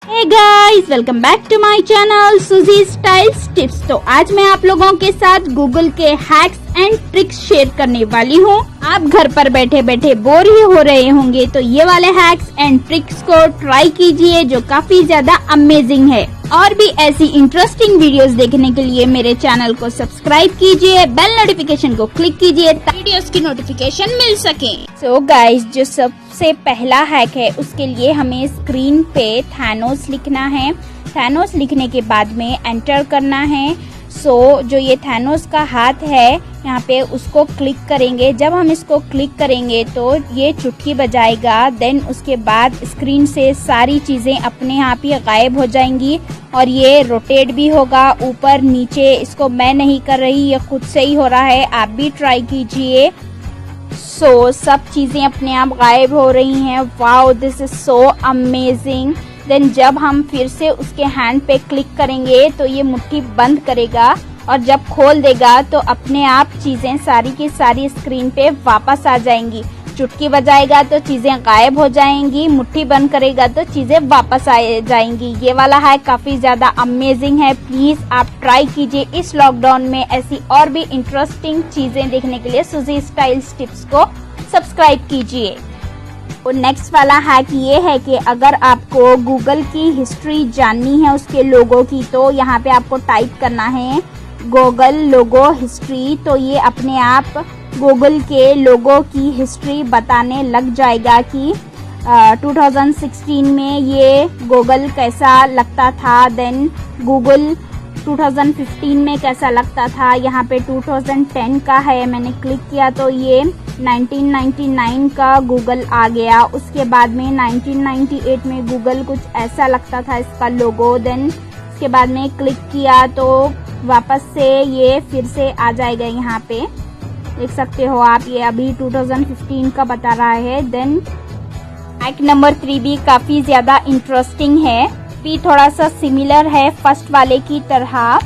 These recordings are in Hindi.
Hey guys, welcome back to my channel Suji styles tips. तो आज मैं आप लोगों के साथ गूगल के हैक्स एंड ट्रिक्स शेयर करने वाली हूँ। आप घर पर बैठे बैठे बोर ही हो रहे होंगे तो ये वाले हैक्स एंड ट्रिक्स को ट्राई कीजिए जो काफी ज्यादा अमेजिंग है। और भी ऐसी इंटरेस्टिंग वीडियोस देखने के लिए मेरे चैनल को सब्सक्राइब कीजिए, बेल नोटिफिकेशन को क्लिक कीजिए ताकि वीडियोस की नोटिफिकेशन मिल सके। सो गाइस, जो सबसे पहला हैक है उसके लिए हमें स्क्रीन पे थैनोस लिखना है। थैनोस लिखने के बाद में एंटर करना है। जो ये थैनोस का हाथ है यहाँ पे उसको क्लिक करेंगे। जब हम इसको क्लिक करेंगे तो ये चुटकी बजाएगा। देन उसके बाद स्क्रीन से सारी चीजें अपने आप ही गायब हो जाएंगी और ये रोटेट भी होगा ऊपर नीचे। इसको मैं नहीं कर रही, ये खुद से ही हो रहा है, आप भी ट्राई कीजिए। सब चीजें अपने आप गायब हो रही हैं। Wow, this is so amazing. Then जब हम फिर से उसके हैंड पे क्लिक करेंगे तो ये मुट्ठी बंद करेगा और जब खोल देगा तो अपने आप चीजें सारी की सारी स्क्रीन पे वापस आ जाएंगी। चुटकी बजाएगा तो चीजें गायब हो जाएंगी, मुट्ठी बंद करेगा तो चीजें वापस आ जाएंगी। ये वाला है काफी ज्यादा अमेजिंग है। प्लीज आप ट्राई कीजिए इस लॉकडाउन में। ऐसी और भी इंटरेस्टिंग चीजें देखने के लिए सुजी स्टाइल्स टिप्स को सब्सक्राइब कीजिए। और नेक्स्ट वाला हैक ये है कि अगर आपको गूगल की हिस्ट्री जाननी है उसके लोगो की, तो यहाँ पे आपको टाइप करना है गूगल लोगो हिस्ट्री। तो ये अपने आप गूगल के लोगो की हिस्ट्री बताने लग जाएगा कि 2016 में ये गूगल कैसा लगता था। देन गूगल 2015 में कैसा लगता था। यहाँ पे 2010 का है, मैंने क्लिक किया तो ये 1999 का गूगल आ गया। उसके बाद में 1998 में गूगल कुछ ऐसा लगता था इसका लोगो। देन उसके बाद में क्लिक किया तो वापस से ये फिर से आ जाएगा। यहाँ पे देख सकते हो आप, ये अभी 2015 का बता रहा है। देन हैक नंबर 3 भी काफी ज्यादा इंटरेस्टिंग है, भी थोड़ा सा सिमिलर है फर्स्ट वाले की तरह।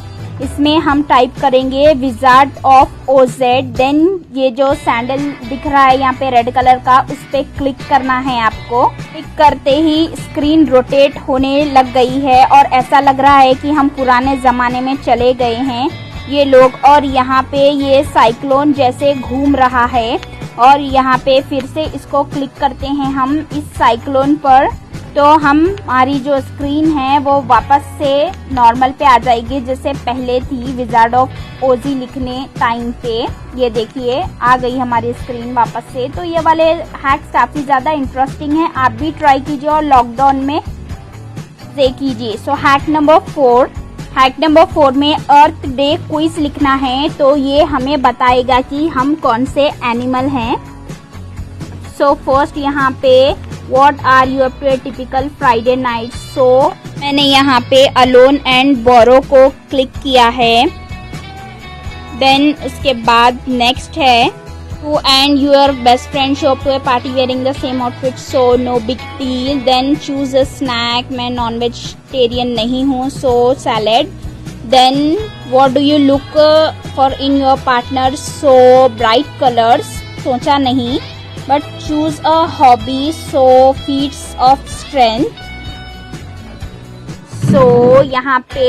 इसमें हम टाइप करेंगे विजार्ड ऑफ ओजेड। देन ये जो सैंडल दिख रहा है यहाँ पे रेड कलर का, उस पे क्लिक करना है आपको। क्लिक करते ही स्क्रीन रोटेट होने लग गई है और ऐसा लग रहा है कि हम पुराने जमाने में चले गए हैं ये लोग। और यहाँ पे ये साइक्लोन जैसे घूम रहा है और यहाँ पे फिर से इसको क्लिक करते हैं हम इस साइक्लोन पर, तो हमारी जो स्क्रीन है वो वापस से नॉर्मल पे आ जाएगी जैसे पहले थी विजार्ड ऑफ ओजी लिखने टाइम पे। ये देखिए आ गई हमारी स्क्रीन वापस से। तो ये वाले हैक्स काफी ज्यादा इंटरेस्टिंग है, आप भी ट्राई कीजिए और लॉकडाउन में से कीजिए। हैक नंबर 4 में अर्थ डे क्विज लिखना है। तो ये हमें बताएगा कि हम कौन से एनिमल हैं। फर्स्ट यहाँ पे What are your typical Friday nights? मैंने यहाँ पे अलोन एंड बोरो को क्लिक किया है। देन उसके बाद नेक्स्ट है You and your best friend show up to a party wearing the same outfit, so no big deal. Then choose a snack. मैं नॉन वेजिटेरियन नहीं हूँ, so salad. Then what do you look for in your partner? So bright colors. सोचा नहीं, but choose a hobby, so feats of strength. यहाँ पे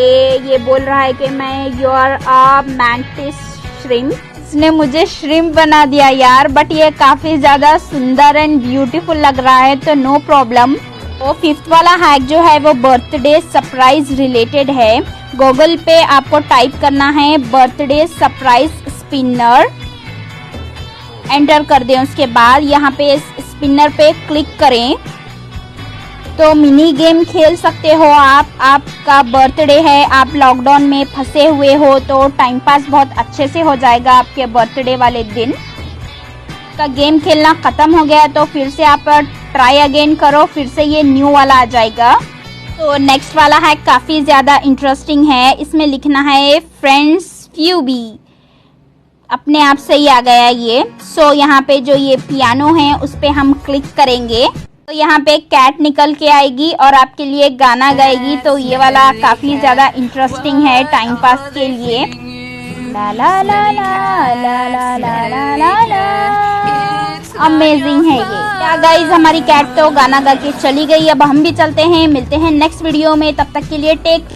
ये बोल रहा है कि मैं you are a mantis shrimp. इसने मुझे श्रिम्प बना दिया यार, बट ये काफी ज्यादा सुंदर एंड ब्यूटीफुल लग रहा है तो नो प्रॉब्लम। तो फिफ्थ वाला हैक जो है वो बर्थडे सरप्राइज रिलेटेड है। गूगल पे आपको टाइप करना है बर्थडे सरप्राइज स्पिनर, एंटर कर दें। उसके बाद यहाँ पे स्पिनर पे क्लिक करें तो मिनी गेम खेल सकते हो आप। आपका बर्थडे है, आप लॉकडाउन में फंसे हुए हो तो टाइम पास बहुत अच्छे से हो जाएगा आपके बर्थडे वाले दिन। का गेम खेलना खत्म हो गया तो फिर से आप ट्राई अगेन करो, फिर से ये न्यू वाला आ जाएगा। तो नेक्स्ट वाला है काफी ज्यादा इंटरेस्टिंग है। इसमें लिखना है फ्रेंड्स फ्यूबी, अपने आप से ही आ गया ये। यहाँ पे जो ये पियानो है उस पे हम क्लिक करेंगे तो यहाँ पे कैट निकल के आएगी और आपके लिए गाना गाएगी। तो ये वाला काफी ज्यादा इंटरेस्टिंग है टाइम पास के लिए। ला ला ला ला ला ला ला ला ला ला। अमेजिंग है ये। क्या गाइज, हमारी कैट तो गाना गा के चली गई। अब हम भी चलते हैं, मिलते हैं नेक्स्ट वीडियो में। तब तक के लिए टेक